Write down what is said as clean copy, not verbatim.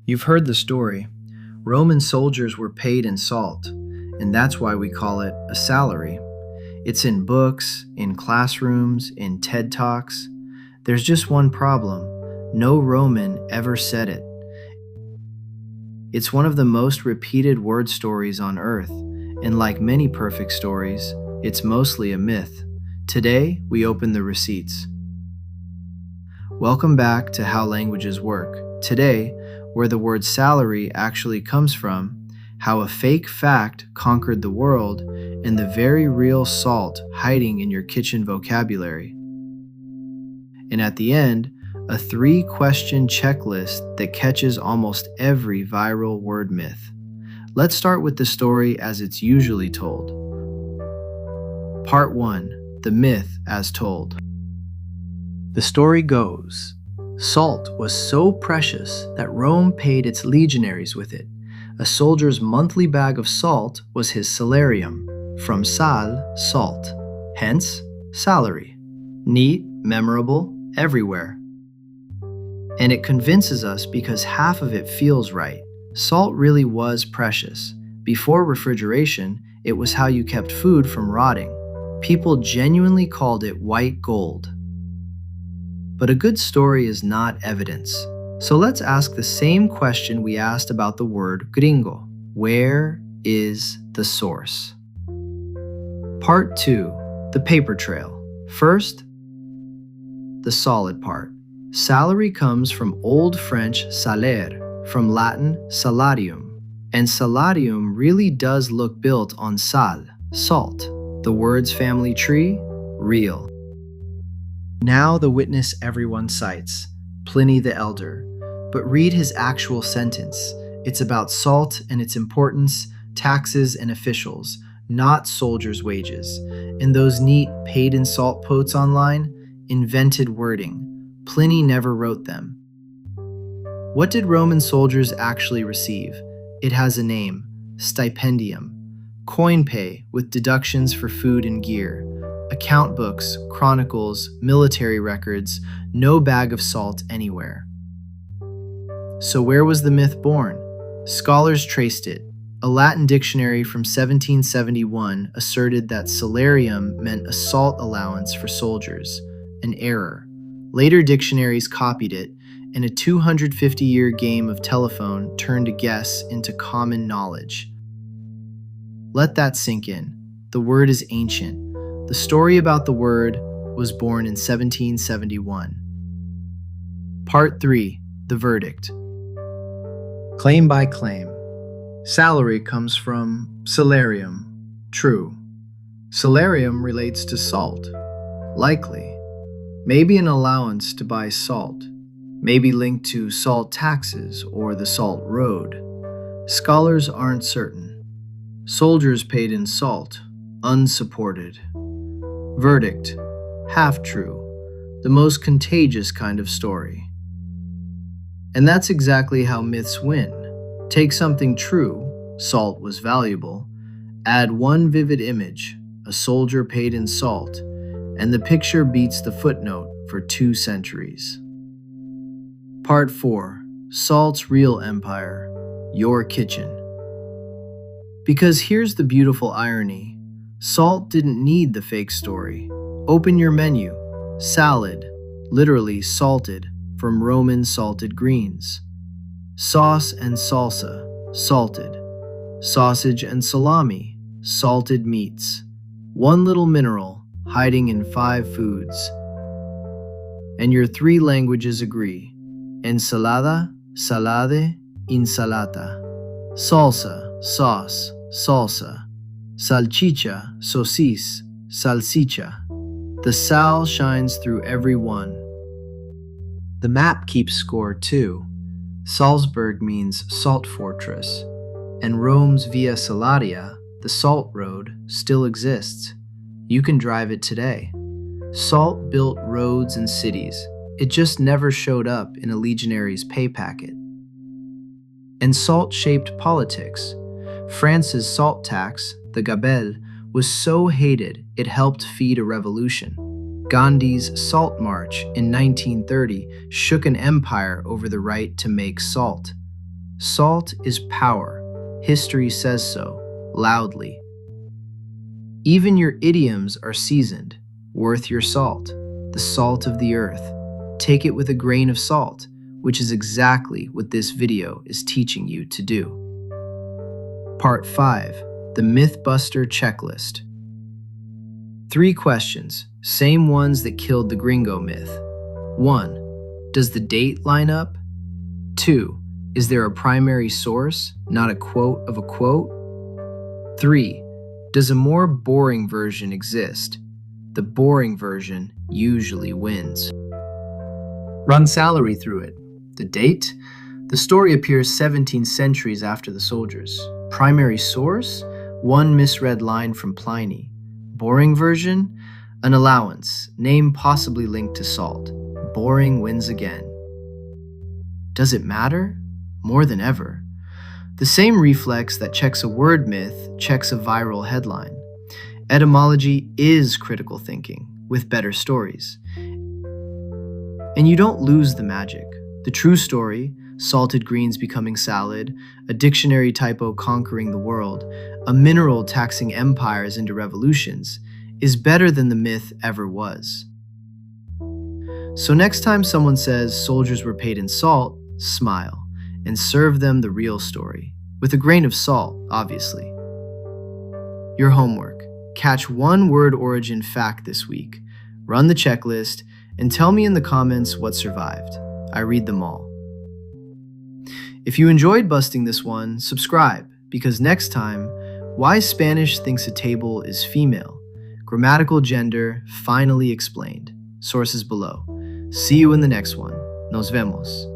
You've heard the story. Roman soldiers were paid in salt, and that's why we call it a salary. It's in books, in classrooms, in TED Talks. There's just one problem. No Roman ever said it. It's one of the most repeated word stories on Earth, and like many perfect stories, it's mostly a myth. Today, we open the receipts. Welcome back to How Languages Work. Today, where the word salary actually comes from, how a fake fact conquered the world, and the very real salt hiding in your kitchen vocabulary. And at the end, a 3-question checklist that catches almost every viral word myth. Let's start with the story as it's usually told. Part 1. The myth as told. The story goes, salt was so precious that Rome paid its legionaries with it. A soldier's monthly bag of salt was his salarium, from sal, salt, hence salary. Neat, memorable, everywhere. And it convinces us because half of it feels right. Salt really was precious. Before refrigeration, it was how you kept food from rotting. People genuinely called it white gold. But a good story is not evidence. So let's ask the same question we asked about the word gringo. Where is the source? Part 2. The paper trail. First, the solid part. Salary comes from Old French salaire, from Latin salarium. And salarium really does look built on sal, salt. The word's family tree, real. Now the witness everyone cites, Pliny the Elder. But read his actual sentence. It's about salt and its importance, taxes and officials, not soldiers' wages. And those neat paid in salt quotes online, invented wording. Pliny never wrote them. What did Roman soldiers actually receive? It has a name, stipendium. Coin pay with deductions for food and gear. Account books, chronicles, military records, no bag of salt anywhere. So where was the myth born? Scholars traced it. A Latin dictionary from 1771 asserted that salarium meant a salt allowance for soldiers, an error. Later dictionaries copied it, and a 250-year game of telephone turned a guess into common knowledge. Let that sink in. The word is ancient. The story about the word was born in 1771. Part 3. The verdict. Claim by claim. Salary comes from salarium. True. Salarium relates to salt. Likely. Maybe an allowance to buy salt. Maybe linked to salt taxes or the salt road. Scholars aren't certain. Soldiers paid in salt. Unsupported. Verdict. Half true. The most contagious kind of story. And that's exactly how myths win. Take something true, salt was valuable, add one vivid image, a soldier paid in salt, and the picture beats the footnote for 2 centuries. Part 4. Salt's real empire, your kitchen. Because here's the beautiful irony. Salt didn't need the fake story. Open your menu. Salad, literally salted, from Roman salted greens. Sauce and salsa, salted. Sausage and salami, salted meats. One little mineral, hiding in 5 foods. And your 3 languages agree. Ensalada, salade, insalata. Salsa, sauce, salsa. Salchicha, sosis, salsicha. The sal shines through every one. The map keeps score too. Salzburg means salt fortress, and Rome's Via Salaria, the salt road, still exists. You can drive it today. Salt built roads and cities. It just never showed up in a legionary's pay packet. And salt shaped politics. France's salt tax, the gabelle, was so hated it helped feed a revolution. Gandhi's Salt March in 1930 shook an empire over the right to make salt. Salt is power. History says so, loudly. Even your idioms are seasoned, worth your salt, the salt of the earth. Take it with a grain of salt, which is exactly what this video is teaching you to do. Part 5, the Mythbuster Checklist. 3 questions, same ones that killed the gringo myth. 1. Does the date line up? 2. Is there a primary source, not a quote of a quote? 3. Does a more boring version exist? The boring version usually wins. Run salary through it. The date? The story appears 17 centuries after the soldiers. Primary source? One misread line from Pliny. Boring version? An allowance, name possibly linked to salt. Boring wins again. Does it matter? More than ever. The same reflex that checks a word myth checks a viral headline. Etymology is critical thinking, with better stories. And you don't lose the magic. The true story, salted greens becoming salad, a dictionary typo conquering the world, a mineral taxing empires into revolutions, is better than the myth ever was. So next time someone says soldiers were paid in salt, smile and serve them the real story, with a grain of salt, obviously. Your homework. Catch one word origin fact this week, run the checklist, and tell me in the comments what survived. I read them all. If you enjoyed busting this one, subscribe, because next time, why Spanish thinks a table is female. Grammatical gender finally explained. Sources below. See you in the next one. Nos vemos.